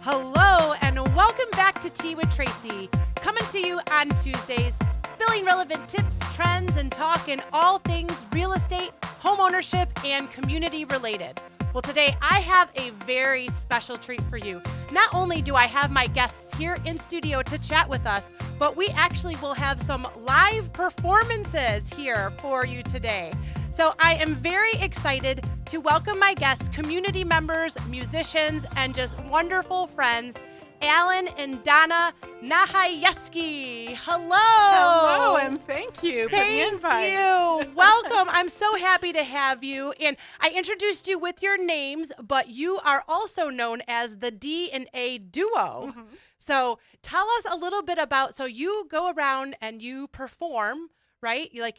Hello, and welcome back to Tea with Tracy. Coming to you on Tuesdays, spilling relevant tips, trends, and talking all things real estate, home ownership, and community related. Well, today I have a very special treat for you. Not only do I have my guests here in studio to chat with us, but we actually will have some live performances here for you today. So I am very excited to welcome my guests, community members, musicians, and just wonderful friends, Allan and Donna Nahajewski. Hello. Hello, and thank you for the invite. Thank you. Welcome. I'm so happy to have you. And I introduced you with your names, but you are also known as the D&A Duo. Mhm. So tell us a little bit about, so you go around and you perform, right? You like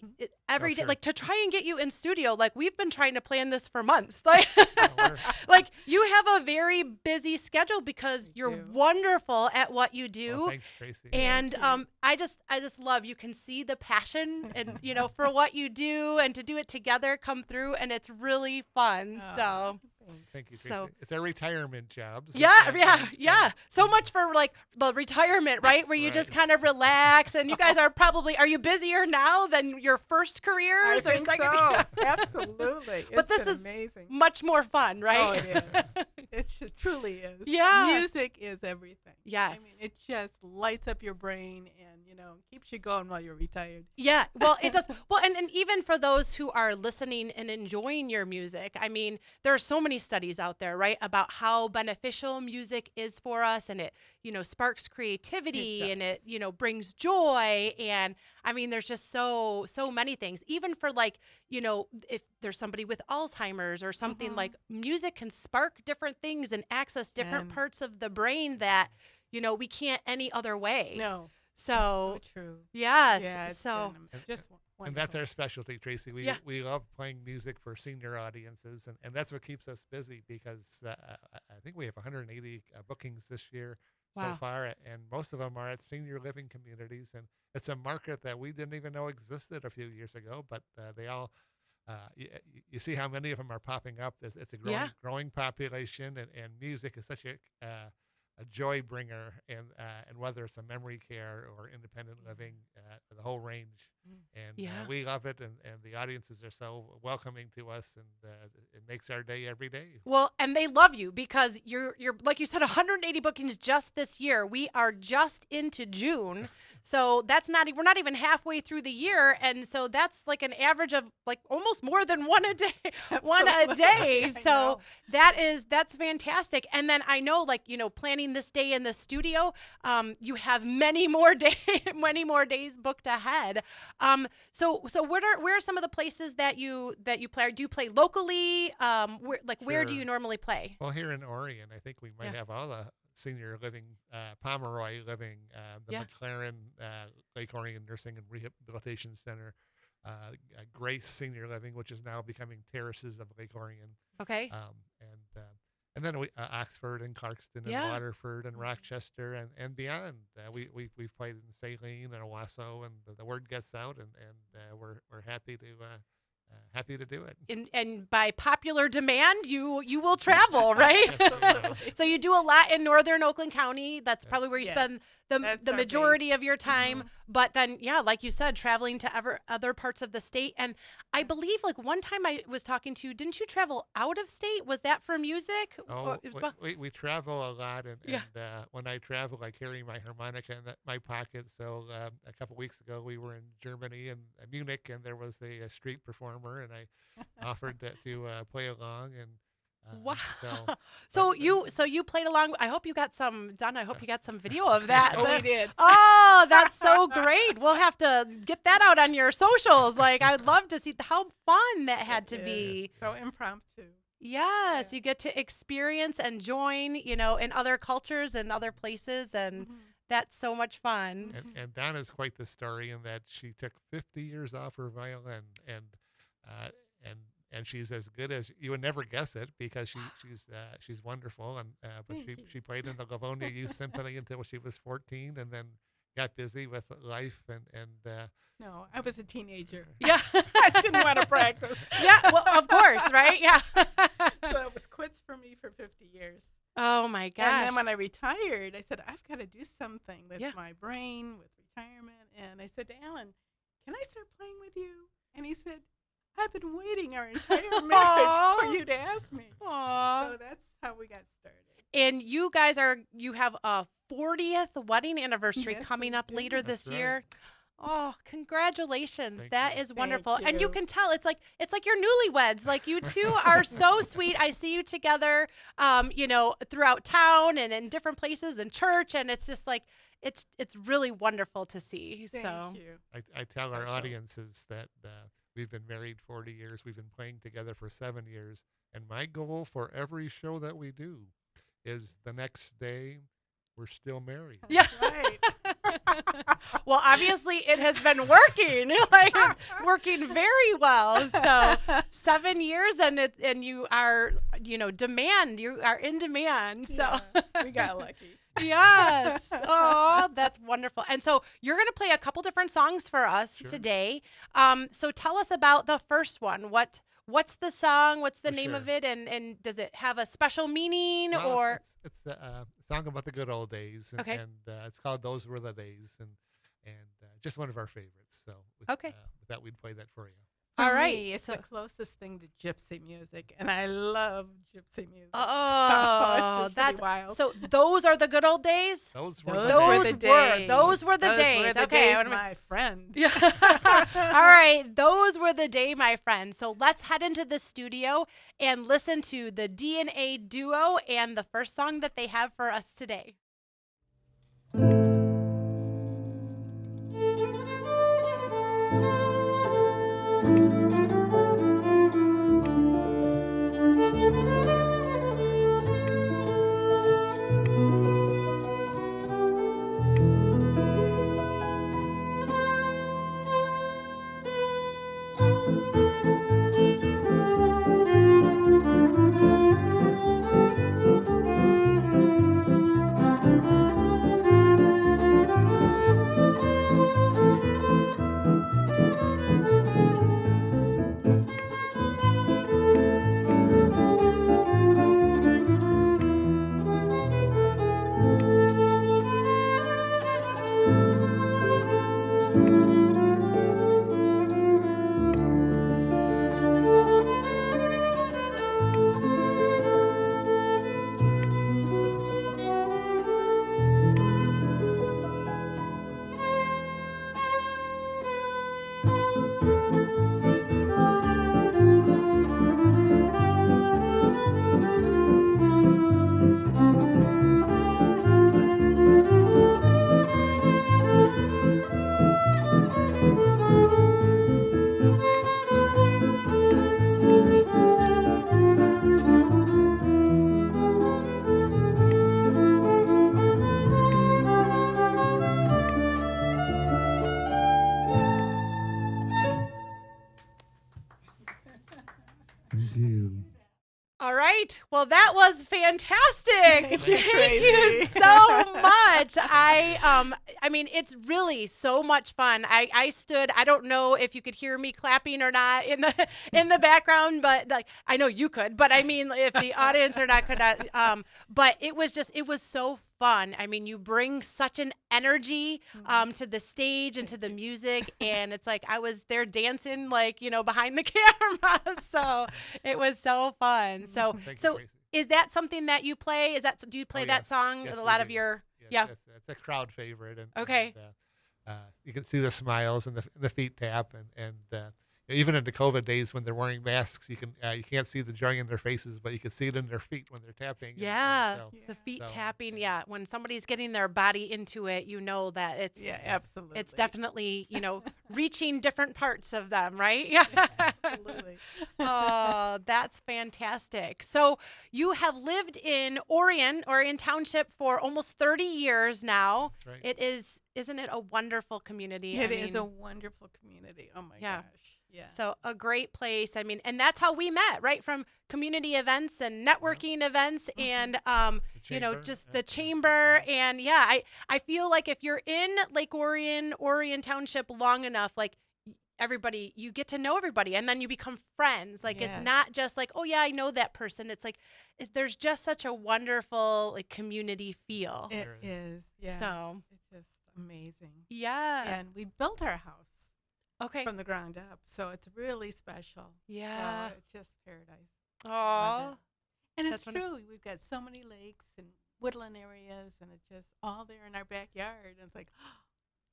every day, sure. like to try and get you in studio. Like we've been trying to plan this for months. Like, we're- like you have a very busy schedule because you're do. wonderful at what you do. Well, thanks, Tracy. And Thank you. I just love, you can see the passion and for what you do, and to do it together come through, and it's really fun. So Thank you, Tracy. so- It's a retirement job. so- yeah. So much for like the retirement, right? Where you just Right. kind of relax, and you guys are you busier now than your first I careers or think second? so. Absolutely. But It's this been is amazing. much more fun, right? Oh, it is. Truly is. Yes. Music is everything. Yes. I mean, it just lights up your brain and, keeps you going while you're retired. Yeah, well, it does. Well, and even for those who are listening and enjoying your music, I mean, there are so many studies out there, right, about how beneficial music is for us, and it, sparks creativity, It and it, brings joy, and I mean, there's just so many things. Even for like, if there's somebody with Alzheimer's or something, Mhm. like music can spark different things and access different And- parts of the brain that, we can't any other way. No. So, That's so true. yes. Yeah, it's so. been just wonderful. And that's our specialty, Tracy. We Yeah. we love playing music for senior audiences, and that's what keeps us busy because I think we have 180 bookings this year Wow. so far, and most of them are at senior living communities. And it's a market that we didn't even know existed a few years ago, but they all. You see how many of them are popping up. It's a growing, Yeah. growing population, and music is such a joy bringer, and whether it's a memory care or independent living, the whole range. And Yeah. we love it, and the audiences are so welcoming to us, and it makes our day every day. Well, and they love you because you're like you said, 180 bookings just this year. We are just into June, so we're not even halfway through the year, and so that's like an average of like almost more than one a day, one a day. I So know. that's fantastic. And then I know, like planning this day in the studio, you have many more days booked ahead. So where are some of the places that you play? Do you play locally? Where do Sure. you normally play? Well, here in Orion, I think we might Yeah. have all the senior living, Pomeroy living, the Yeah. McLaren Lake Orion Nursing and Rehabilitation Center, Grace Senior Living, which is now becoming Terraces of Lake Orion. Okay. And then Oxford and Clarkston and Yeah. Waterford and Rochester and beyond. We've played in Saline and Owasso, and the word gets out, and we're happy to do it. And by popular demand, you will travel, right? Absolutely. So you do a lot in northern Oakland County. That's probably where you Yes. spend the That's the our majority base. of your time. But then, yeah, like you said, traveling to other parts of the state. And I believe, like one time I was talking to you, didn't you travel out of state? Was that for music? Oh, Or- it was- we travel a lot, and, Yeah. and when I travel, I carry my harmonica in my pocket. So a couple weeks ago, we were in Germany and Munich, and there was a street performer, and I offered to play along. And Wow. so So you played along. I hope you got some, Donna, I hope you got some video of that. Oh, we did. Oh, that's so great. We'll have to get that out on your socials. Like, I'd love to see how fun that had to It be. is. So impromptu. Yes, Yeah. you get to experience and join, in other cultures and other places, and that's so much fun. and Donna's quite the story in that she took 50 years off her violin, and she's as good as you would never guess it because she's wonderful, and but Thank you. she played in the Livonia Youth Symphony until she was 14, and then got busy with life, and No, I was a teenager. Yeah. I didn't want to practice. Yeah, well, of course, right? Yeah. So it was quits for me for 50 years. Oh my gosh. And then when I retired, I said, I've got to do something with Yeah. my brain, with retirement. And I said to Allan, can I start playing with you? And he said, I've been waiting our entire marriage for you to ask me. Aw. So that's how we got started. And you guys you have a 40th wedding anniversary Yes, coming we up do. later That's this right. year. Oh, congratulations. Thank That you. is Thank wonderful. And you you. can tell it's like you're newlyweds. Like you two are so sweet. I see you together throughout town and in different places in church, and it's just like it's really wonderful to see. Thank so you. I tell our Special. audiences that we've been married 40 years. We've been playing together for 7 years. And my goal for every show that we do is the next day we're still married. Yeah. Right. Well, obviously it has been working, like it's working very well. So 7 years and you are, you are in demand. So Yeah, we got lucky. yes. Oh, that's wonderful. And so you're going to play a couple different songs for us Sure. today. So tell us about the first one. What's the song? What's the For name sure. of it? And does it have a special meaning Well, or? it's a song about the good old days. And, Okay. and it's called Those Were the Days. And just one of our favorites. So Okay. With that, we'd play that for you. All For right, me, it's so- the closest thing to gypsy music, and I love gypsy music. Oh, so it's just pretty that's wild. so. Those are the good old days. Those were Those the were days. the days. Those were the Those days. Were the Okay, days, I wanna- my friend. Yeah. All right. Those were the day, my friend. So let's head into the studio and listen to the DNA duo and the first song that they have for us today. Thank you. All right. Well, that was fantastic. Thank you, Thank you Tracy. so much. I mean, it's really so much fun. I stood. I don't know if you could hear me clapping or not in the background, but like I know you could. But I mean, if the audience or not could not. But it was so fun. I mean, you bring such an energy to the stage and to the music, and it's like I was there dancing, like behind the camera. So it was so fun. So Thank you, so. Tracy. Is that something that you play? Do you play Oh, that yes. song Yes, with a we lot of do. your? Yes, Yeah. It's a crowd favorite. And, Okay. you can see the smiles and the feet tap, and even in the COVID days when they're wearing masks, you can't see the joy in their faces, but you can see it in their feet when they're tapping. and Yeah, so- the feet So, tapping. yeah. Yeah, when somebody's getting their body into it, you know that it's Yeah, absolutely. it's definitely reaching different parts of them, right? Yeah. Absolutely. Oh, that's fantastic. So you have lived in Orion Township for almost 30 years now. That's right. It is, isn't it a wonderful community? It I is mean, a wonderful community. Oh my Yeah. gosh. Yeah. So a great place. I mean, and that's how we met, right? From community events and networking events and, chamber, just yeah. the chamber. And yeah, I feel like if you're in Lake Orion Township long enough, like everybody, you get to know everybody, and then you become friends. Like it's Yes. not just like, oh yeah, I know that person. It's like there's just such a wonderful like community feel. It There is. is. Yeah. So It's just amazing. yeah. And we built our house Okay. from the ground up, so it's really special. Yeah. So it's just paradise. Aw. it. And That's it's true. We've got so many lakes and woodland areas, and it's just all there in our backyard. And it's like,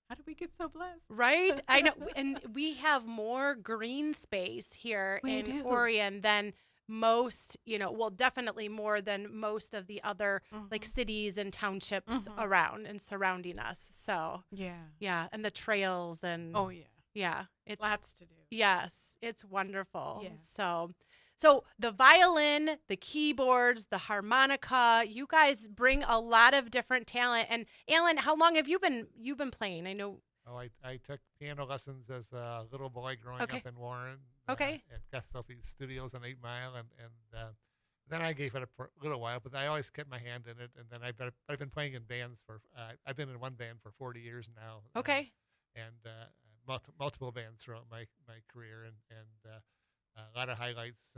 how did we get so blessed? Right? I know. And we have more green space here We in do. Orion than most, well, definitely more than most of the other like Mhm. cities and townships Mhm. around and surrounding us. So, Yeah. yeah. And the trails and, Oh, yeah. yeah. It's, Lots to do. yes, it's wonderful. Yeah. So the violin, the keyboards, the harmonica, you guys bring a lot of different talent. And Allan, how long have you been playing? I know. Oh, I took piano lessons as a little boy growing Okay. up in Warren. Okay. At Gustafsson Studios on 8 Mile, and then I gave it up for a little while, but I always kept my hand in it. And then I've been playing in bands for I've been in one band for 40 years now. Okay. And multiple bands throughout my career, and a lot of highlights.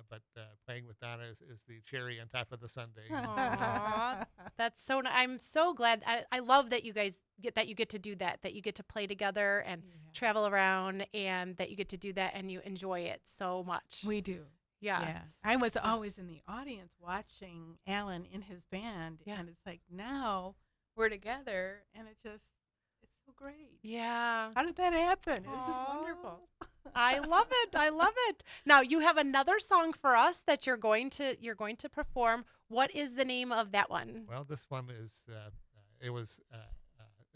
But playing with Donna is the cherry on top of the sundae. Aw, that's so. I'm so glad. I love that you guys get to do that. That you get to play together and Yeah. travel around, and that you get to do that and you enjoy it so much. We do. Yes. Yeah. I was always in the audience watching Allan in his band. Yeah. And it's like now we're together, and it's so great. Yeah. How did that happen? It's just Aw. wonderful. I love it. I love it. Now you have another song for us that you're going to perform. What is the name of that one? Well, this one is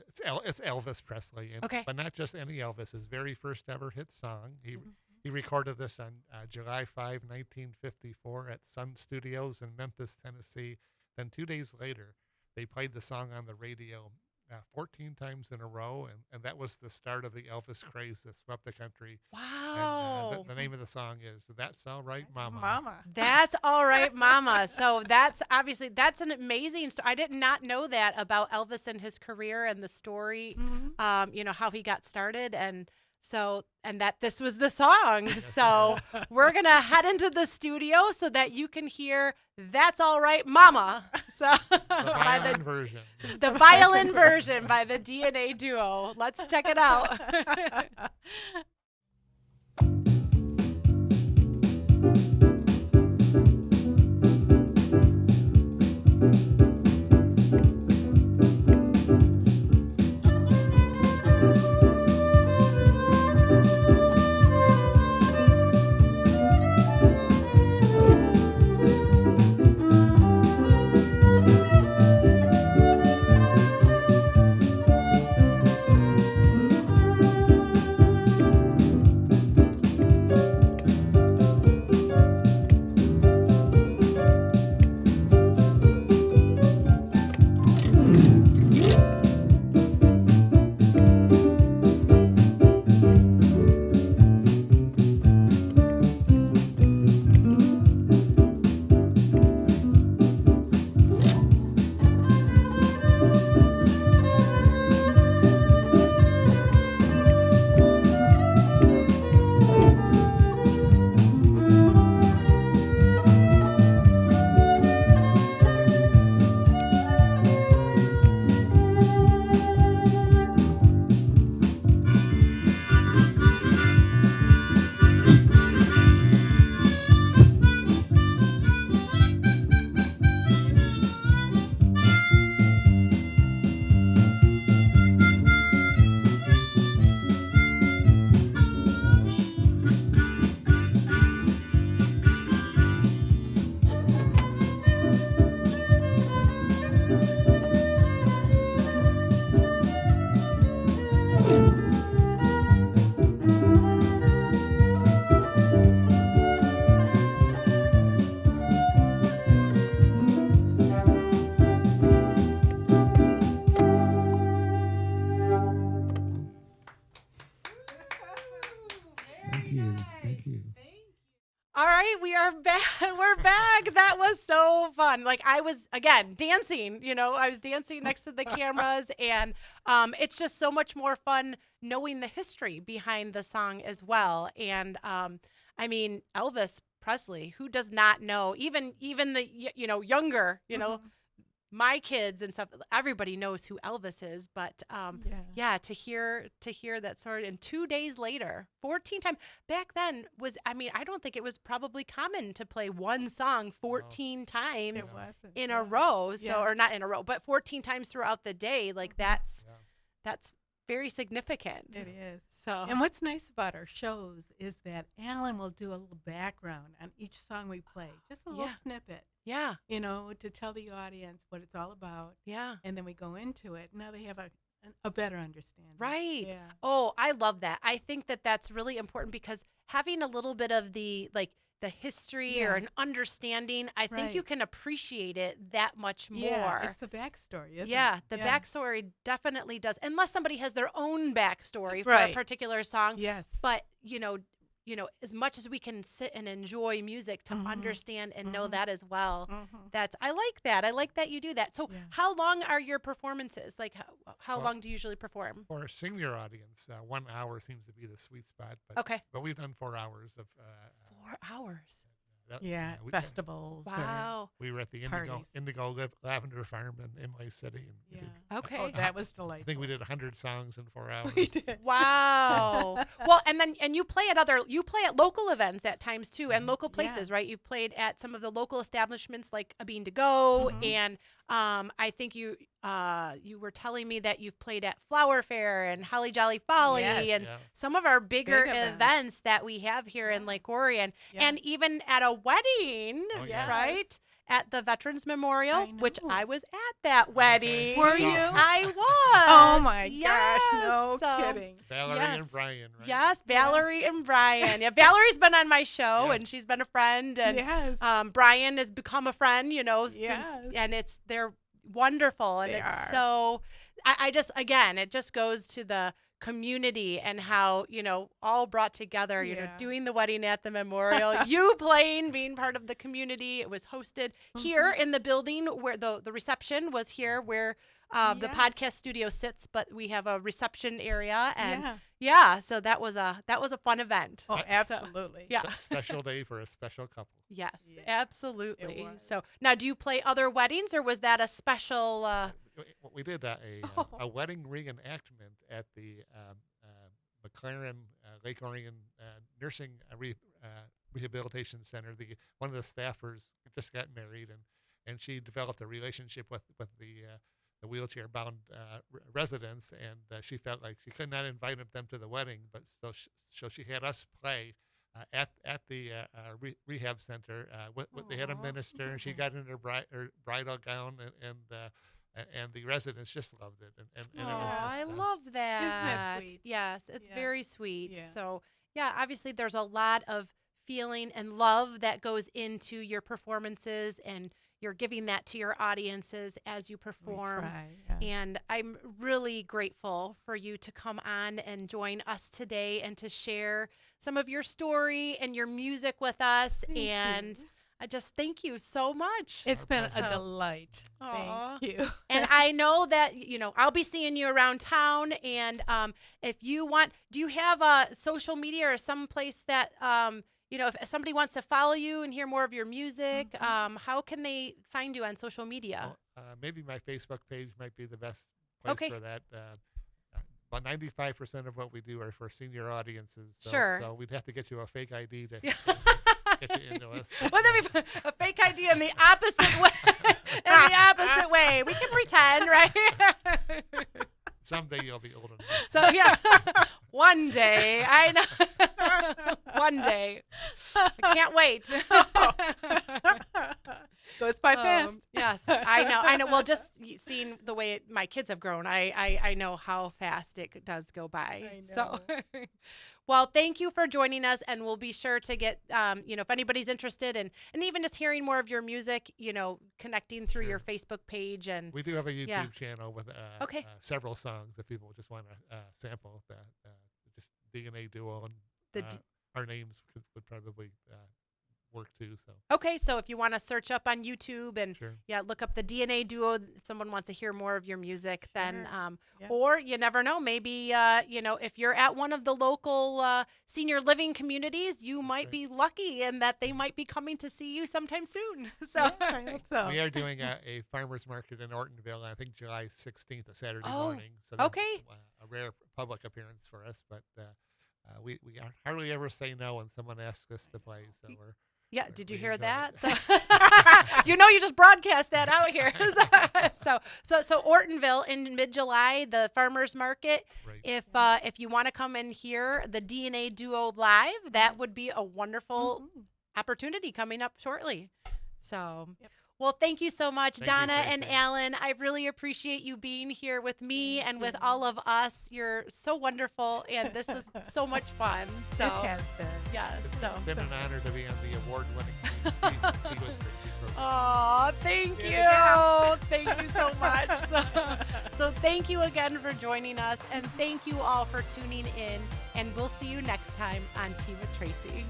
it's Elvis Presley, Okay. but not just any Elvis. His very first ever hit song. He recorded this on July 5, 1954 at Sun Studios in Memphis, Tennessee. Then 2 days later, they played the song on the radio 14 times in a row, and that was the start of the Elvis craze that swept the country. Wow. And the name of the song is "That's All Right, Mama." Mama. That's all right, Mama. So that's an amazing story. I did not know that about Elvis and his career and the story, Mhm. how he got started. And that this was the song. So we're going to head into the studio so that you can hear "That's All Right, Mama." So The violin version. the violin version by the DNA duo. Let's check it out. we are back. We're back. That was so fun. Like I was again dancing. I was dancing next to the cameras, and it's just so much more fun knowing the history behind the song as well. And I mean, Elvis Presley, who does not know? Even the younger, my kids and stuff, everybody knows who Elvis is, but to hear that story, and 2 days later, 14 times back then I don't think it was probably common to play one song 14 times in a row. So, or not in a row, but 14 times throughout the day. Like that's very significant. It is. So, and what's nice about our shows is that Allan will do a little background on each song we play, just a little snippet. Yeah. To tell the audience what it's all about. Yeah. And then we go into it. Now they have a better understanding. Right. Yeah. Oh, I love that. I think that that's really important because having a little bit of the history or an understanding, I think you can appreciate it that much more. Yeah, it's the backstory, isn't Yeah, it? the backstory definitely does. Unless somebody has their own backstory for a particular song. Yes. But, as much as we can sit and enjoy music to understand and know that as well, I like that. I like that you do that. So how long are your performances? Like how long do you usually perform? For a senior audience, 1 hour seems to be the sweet spot. But, but we've done 4 hours of 4 hours. Festivals. Wow. We were at the Indigo Lavender Farm in Imlay City. And okay. That was delightful. I think we did 100 songs in 4 hours. We did. Wow. Well, and you play at local events at times too, and local places, right? You've played at some of the local establishments like A Bean to Go, and I think you were telling me that you've played at Flower Fair and Holly Jolly Folly and some of our bigger events that we have here in Lake Orion, and even at a wedding, right? At the Veterans Memorial, which I was at that wedding. Were you? I was. Oh my gosh, no kidding. Valerie and Brian, right? Yes, Valerie and Brian. Yeah, Valerie's been on my show and she's been a friend, and Brian has become a friend, since, and they're wonderful, and so I just, again, it just goes to the community and how, all brought together, doing the wedding at the memorial, you playing, being part of the community. It was hosted here in the building where the reception was here where the podcast studio sits, but we have a reception area, and so that was a fun event. Oh, absolutely. So, special day for a special couple. Yes, absolutely. So now, do you play other weddings, or was that a special? We did a wedding reenactment at the McLaren Lake Orion Nursing Rehabilitation Center. One of the staffers just got married, and she developed a relationship with the wheelchair-bound residents, and she felt like she could not invite them to the wedding, but so she had us play at the rehab center. They had a minister, and she got in her bridal gown, and the residents just loved it. And it was just, I love that. Isn't that sweet? Yes, it's very sweet. Yeah. So, obviously there's a lot of feeling and love that goes into your performances, and you're giving that to your audiences as you perform. And I'm really grateful for you to come on and join us today and to share some of your story and your music with us. Thank you. I just thank you so much. It's been a delight. Aw. Thank you. And I know that, I'll be seeing you around town. And if you want, do you have a social media or some place that, if somebody wants to follow you and hear more of your music, how can they find you on social media? Well, maybe my Facebook page might be the best place for that. About 95% of what we do are for senior audiences. So we'd have to get you a fake ID to get you into us. Wouldn't that be a fake ID in the opposite way? We can pretend, right? Someday you'll be old enough. So one day, I know. One day, I can't wait. Goes by fast. Yes, I know. Well, just seeing the way my kids have grown, I know how fast it does go by. I know. So, well, thank you for joining us, and we'll be sure to get, if anybody's interested, and even just hearing more of your music, connecting through your Facebook page. And we do have a YouTube channel with several songs if people just want to sample just DNA Duo, and our names would probably work too. So Okay, so if you want to search up on YouTube and sure. look up the DNA Duo, if someone wants to hear more of your music, then Yeah. or you never know, maybe if you're at one of the local senior living communities, you might right. be lucky and that they might be coming to see you sometime soon. So Yeah, I hope so. We are doing a farmers market in Ortonville, I think July 16th, a Saturday Oh, morning. So that's okay. a rare public appearance for us, but we hardly ever say no when someone asks us to play. So yeah, did you we hear enjoy that? it. So you just broadcast that out here. so Ortonville in mid-July, the farmers market. Right. If you want to come and hear the DNA Duo live, that would be a wonderful opportunity coming up shortly. So, well, thank you so much, Thank you, Donna and Tracy. Allan. I really appreciate you being here with me and with all of us. You're so wonderful, and this was so much fun. So, It has been. yes. It's So, been an honor to be on the award-winning Tea with Tracy program. oh, thank you. Yeah. Thank you so much. So thank you again for joining us, and thank you all for tuning in, and we'll see you next time on Tea with Tracy.